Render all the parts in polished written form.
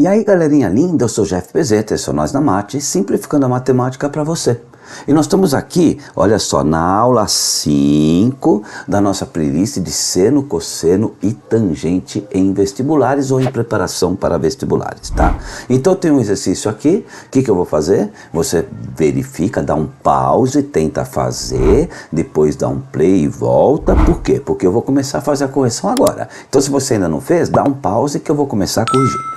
E aí, galerinha linda, eu sou o Jeff Pezzetta, esse é o Nós na Mate, simplificando a matemática para você. E nós estamos aqui, olha só, na aula 5 da nossa playlist de seno, cosseno e tangente em vestibulares ou em preparação para vestibulares, tá? Então tem um exercício aqui, o que eu vou fazer? Você verifica, dá um pause, tenta fazer, depois dá um play e volta. Por quê? Porque eu vou começar a fazer a correção agora. Então se você ainda não fez, dá um pause que eu vou começar a corrigir.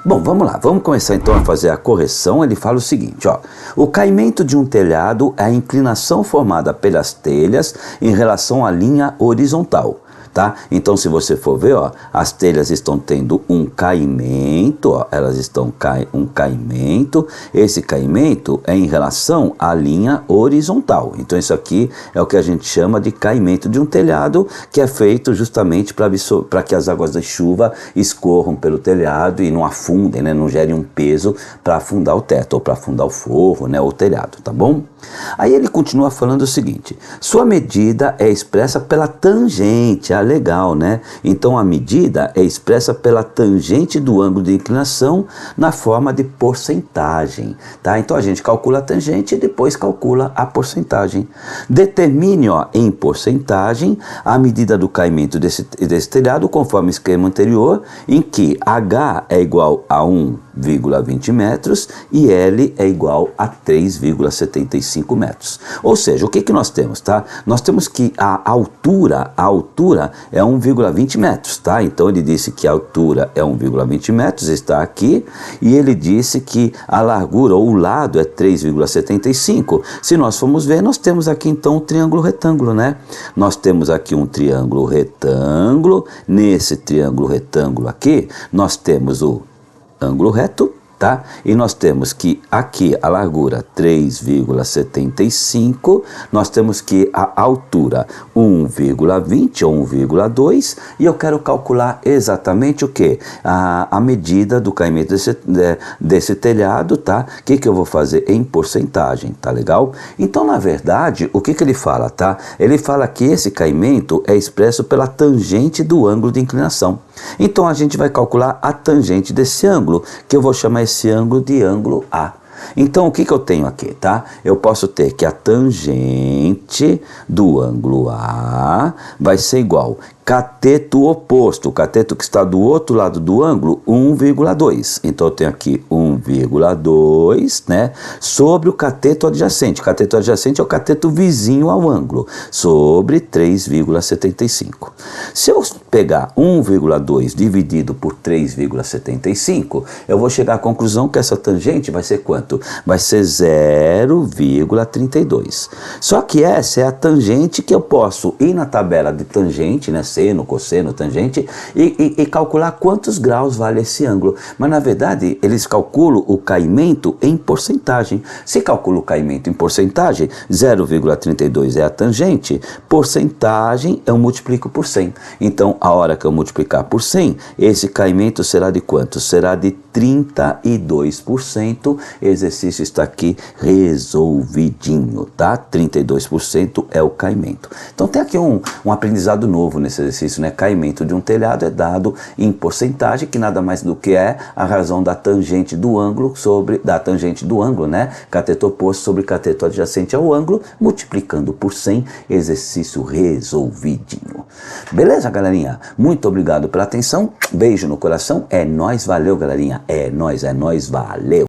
Bom, vamos lá, vamos começar então a fazer a correção. Ele fala o seguinte, ó: o caimento de um telhado é a inclinação formada pelas telhas em relação à linha horizontal. Tá? Então se você for ver, ó, as telhas estão tendo um caimento, ó, elas estão um caimento, esse caimento é em relação à linha horizontal. Então isso aqui é o que a gente chama de caimento de um telhado, que é feito justamente para que as águas da chuva escorram pelo telhado e não afundem, né, não gerem um peso para afundar o teto, ou para afundar o forro, né, ou o telhado, tá bom? Aí ele continua falando o seguinte: sua medida é expressa pela tangente. Ah, legal, né? Então a medida é expressa pela tangente do ângulo de inclinação na forma de porcentagem, tá? Então a gente calcula a tangente e depois calcula a porcentagem. Determine, ó, em porcentagem a medida do caimento desse telhado conforme o esquema anterior, em que H é igual a 1,20 metros e L é igual a 3,75 metros. Ou seja, o que nós temos, tá? Nós temos que a altura é 1,20 metros, tá? Então ele disse que a altura é 1,20 metros, está aqui, e ele disse que a largura ou o lado é 3,75. Se nós formos ver, nós temos aqui então um triângulo retângulo, né? Nós temos aqui um triângulo retângulo. Nesse triângulo retângulo aqui, nós temos o ângulo reto, tá? E nós temos que aqui a largura 3,75, nós temos que a altura 1,20 ou 1,2, e eu quero calcular exatamente o que? A medida do caimento desse telhado, tá? O que eu vou fazer? Em porcentagem, tá legal? Então, na verdade, o que ele fala, tá? Ele fala que esse caimento é expresso pela tangente do ângulo de inclinação. Então a gente vai calcular a tangente desse ângulo, que eu vou chamar esse ângulo de ângulo A. Então o que eu tenho aqui, tá? Eu posso ter que a tangente do ângulo A vai ser igual cateto oposto, o cateto que está do outro lado do ângulo, 1,2. Então eu tenho aqui 1,2, né, sobre o cateto adjacente. O cateto adjacente é o cateto vizinho ao ângulo, sobre 3,75. Se eu pegar 1,2 dividido por 3,75, eu vou chegar à conclusão que essa tangente vai ser quanto? Vai ser 0,32. Só que essa é a tangente que eu posso ir na tabela de tangente, né, seno, cosseno, tangente, e calcular quantos graus vale esse ângulo. Mas na verdade eles calculam o caimento em porcentagem. Se calcula o caimento em porcentagem, 0,32 é a tangente, porcentagem eu multiplico por 100. Então a hora que eu multiplicar por 100, esse caimento será de quanto? Será de 32%. Exercício está aqui resolvidinho, tá? 32% é o caimento. Então tem aqui um aprendizado novo nesse exercício, né? Caimento de um telhado é dado em porcentagem, que nada mais do que é a razão da tangente do ângulo sobre né? Cateto oposto sobre cateto adjacente ao ângulo, multiplicando por 100, exercício resolvidinho. Beleza, galerinha? Muito obrigado pela atenção, beijo no coração, é nóis, valeu, galerinha, é nóis, valeu!